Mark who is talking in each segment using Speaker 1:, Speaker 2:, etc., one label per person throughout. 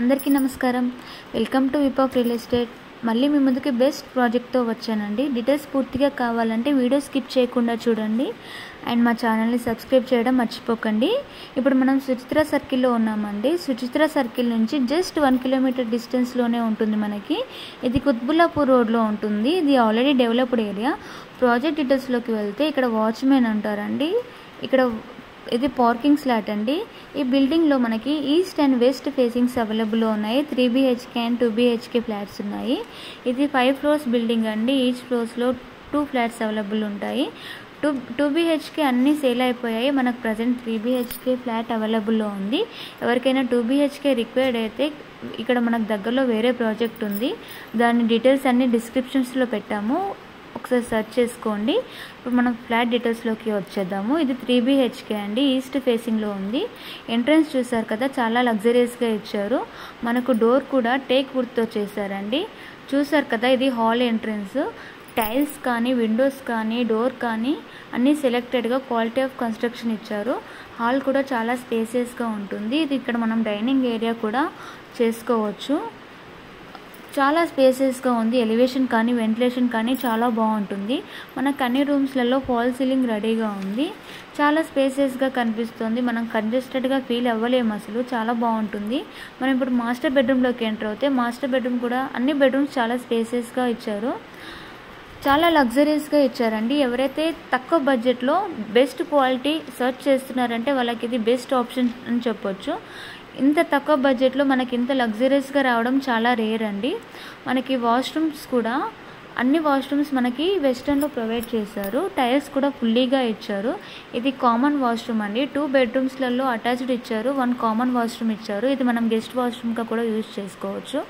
Speaker 1: అందరికీ నమస్కారం. Welcome to whip of real estate. మళ్ళీ మీ ముందుకి బెస్ట్ ప్రాజెక్ట్తో వచ్చానండి. డీటెయిల్స్ పూర్తిగా కావాలంటే వీడియో స్కిప్ చేయకుండా చూడండి అండ్ మా ఛానల్ని సబ్స్క్రైబ్ చేయడం మర్చిపోకండి. ఇప్పుడు మనం సుచిత్ర సర్కిల్లో ఉన్నామండి. సుచిత్ర సర్కిల్ నుంచి జస్ట్ 1 కిలోమీటర్ డిస్టెన్స్లోనే ఉంటుంది మనకి. ఇది కుత్బుల్లాపూర్ రోడ్లో ఉంటుంది. ఇది ఆల్రెడీ డెవలప్డ్ ఏరియా. ప్రాజెక్ట్ డీటెయిల్స్లోకి వెళ్తే ఇక్కడ వాచ్మెన్ ఉంటారండి. ఇక్కడ ఇది పార్కింగ్ స్లాట్ అండి. ఈ బిల్డింగ్లో మనకి ఈస్ట్ అండ్ వెస్ట్ ఫేసింగ్స్ అవైలబుల్లో ఉన్నాయి. 3 BHK అండ్ 2 BHK ఫ్లాట్స్ ఉన్నాయి. ఇది 5 ఫ్లోర్స్ బిల్డింగ్ అండి. ఈచ్ ఫ్లోర్స్లో 2 ఫ్లాట్స్ అవైలబుల్ ఉంటాయి. 2 BHK అన్నీ సేల్ అయిపోయాయి. మనకు ప్రజెంట్ 3 BHK ఫ్లాట్ అవైలబుల్లో ఉంది. ఎవరికైనా 2 BHK రిక్వైర్డ్ అయితే ఇక్కడ మనకు దగ్గరలో వేరే ప్రాజెక్ట్ ఉంది. దాని డీటెయిల్స్ అన్నీ డిస్క్రిప్షన్స్లో పెట్టాము, ఒకసారి సెర్చ్ చేసుకోండి. ఇప్పుడు మనం ఫ్లాట్ డీటెయిల్స్లోకి వచ్చేద్దాము. ఇది 3 BHK అండి. ఈస్ట్ ఫేసింగ్లో ఉంది. ఎంట్రన్స్ చూసారు కదా, చాలా లగ్జరియస్గా ఇచ్చారు. మనకు డోర్ కూడా టేక్ వుడ్తో చేశారండి. చూసారు కదా, ఇది హాల్ ఎంట్రన్స్. టైల్స్ కానీ, విండోస్ కానీ, డోర్ కానీ అన్నీ సెలెక్టెడ్గా క్వాలిటీ ఆఫ్ కన్స్ట్రక్షన్ ఇచ్చారు. హాల్ కూడా చాలా స్పేసియస్గా ఉంటుంది. ఇది ఇక్కడ మనం డైనింగ్ ఏరియా కూడా చేసుకోవచ్చు. చాలా స్పేసెస్గా ఉంది. ఎలివేషన్ కానీ, వెంటిలేషన్ కానీ చాలా బాగుంటుంది. మనకు అన్ని రూమ్స్లలో ఫాల్ సీలింగ్ రెడీగా ఉంది. చాలా స్పేసెస్గా కనిపిస్తుంది. మనం కంజెస్టెడ్గా ఫీల్ అవ్వలేము అసలు. చాలా బాగుంటుంది. మనం ఇప్పుడు మాస్టర్ బెడ్రూమ్లోకి ఎంటర్ అవుతే మాస్టర్ బెడ్రూమ్ కూడా అన్ని బెడ్రూమ్స్ చాలా స్పేసెస్గా ఇచ్చారు. చాలా లగ్జరీస్గా ఇచ్చారండి. ఎవరైతే తక్కువ బడ్జెట్లో బెస్ట్ క్వాలిటీ సర్చ్ చేస్తున్నారంటే వాళ్ళకి ఇది బెస్ట్ ఆప్షన్ అని చెప్పొచ్చు. ఇంత తక్కువ బడ్జెట్లో మనకి ఇంత లగ్జరీస్గా రావడం చాలా రేర్ అండి. మనకి వాష్రూమ్స్ కూడా అన్ని వాష్రూమ్స్ మనకి వెస్టర్న్లో ప్రొవైడ్ చేశారు. టైల్స్ కూడా ఫుల్లీగా ఇచ్చారు. ఇది కామన్ వాష్రూమ్ అండి. 2 బెడ్రూమ్స్లలో అటాచ్డ్ ఇచ్చారు, 1 కామన్ వాష్రూమ్ ఇచ్చారు. ఇది మనం గెస్ట్ వాష్రూమ్గా కూడా యూజ్ చేసుకోవచ్చు.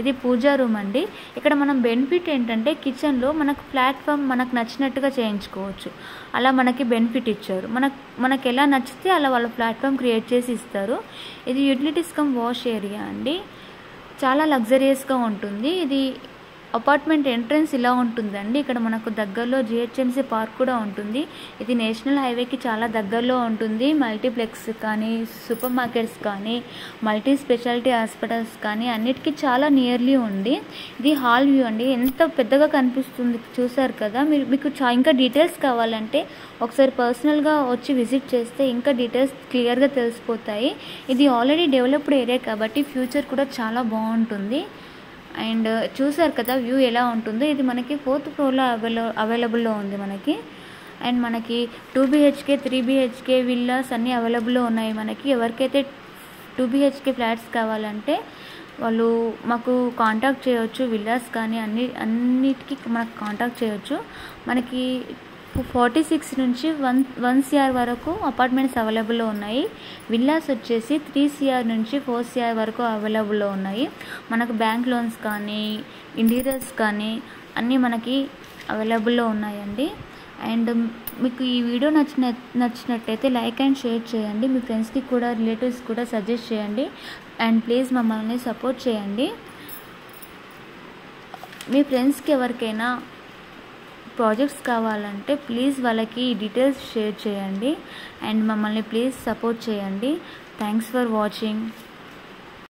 Speaker 1: ఇది పూజా రూమ్ అండి. ఇక్కడ మనం బెనిఫిట్ ఏంటంటే కిచెన్లో మనకు ప్లాట్ఫామ్ మనకు నచ్చినట్టుగా చేయించుకోవచ్చు. అలా మనకి బెనిఫిట్ ఇచ్చారు. మనకు ఎలా నచ్చితే అలా వాళ్ళ ప్లాట్ఫామ్ క్రియేట్ చేసి ఇస్తారు. ఇది యూటిలిటీస్ కమ్ వాష్ ఏరియా అండి. చాలా లగ్జరియస్గా ఉంటుంది. ఇది అపార్ట్మెంట్ ఎంట్రన్స్ ఇలా ఉంటుందండి. ఇక్కడ మనకు దగ్గరలో GHMC పార్క్ కూడా ఉంటుంది. ఇది నేషనల్ హైవేకి చాలా దగ్గరలో ఉంటుంది. మల్టీప్లెక్స్ కానీ, సూపర్ మార్కెట్స్ కానీ, మల్టీ స్పెషాలిటీ హాస్పిటల్స్ కానీ అన్నిటికీ చాలా నియర్లీ ఉంది. ఇది హాల్ వ్యూ అండి. ఎంత పెద్దగా కనిపిస్తుంది చూసారు కదా. మీకు ఇంకా డీటెయిల్స్ కావాలంటే ఒకసారి పర్సనల్గా వచ్చి విజిట్ చేస్తే ఇంకా డీటెయిల్స్ క్లియర్గా తెలిసిపోతాయి. ఇది ఆల్రెడీ డెవలప్డ్ ఏరియా కాబట్టి ఫ్యూచర్ కూడా చాలా బాగుంటుంది. అండ్ చూసారు కదా వ్యూ ఎలా ఉంటుందో. ఇది మనకి 4th ఫ్లోర్లో అవైలబుల్లో ఉంది మనకి. అండ్ మనకి 2 BHK 3 BHK విల్లాస్ అన్నీ అవైలబుల్లో ఉన్నాయి మనకి. ఎవరికైతే 2 BHK ఫ్లాట్స్ కావాలంటే వాళ్ళు మాకు కాంటాక్ట్ చేయవచ్చు. విల్లాస్ కానీ అన్నిటికీ మనకు కాంటాక్ట్ చేయవచ్చు. మనకి 46 నుంచి 1 CR వరకు అపార్ట్మెంట్స్ అవైలబుల్లో ఉన్నాయి. విల్లాస్ వచ్చేసి 3 CR నుంచి 4 CR వరకు అవైలబుల్లో ఉన్నాయి. మనకు బ్యాంక్ లోన్స్ కానీ, ఇంటీరియర్స్ కానీ అన్నీ మనకి అవైలబుల్లో ఉన్నాయండి. అండ్ మీకు ఈ వీడియో నచ్చినట్టయితే లైక్ అండ్ షేర్ చేయండి. మీ ఫ్రెండ్స్కి కూడా, రిలేటివ్స్ కూడా సజెస్ట్ చేయండి. అండ్ ప్లీజ్ మమ్మల్ని సపోర్ట్ చేయండి. మీ ఫ్రెండ్స్కి ఎవరికైనా ప్రాజెక్ట్స్ కావాలంటే ప్లీజ్ వాళ్ళకి డీటెయిల్స్ షేర్ చేయండి. అండ్ మమ్మల్ని ప్లీజ్ సపోర్ట్ చేయండి. Thanks for watching.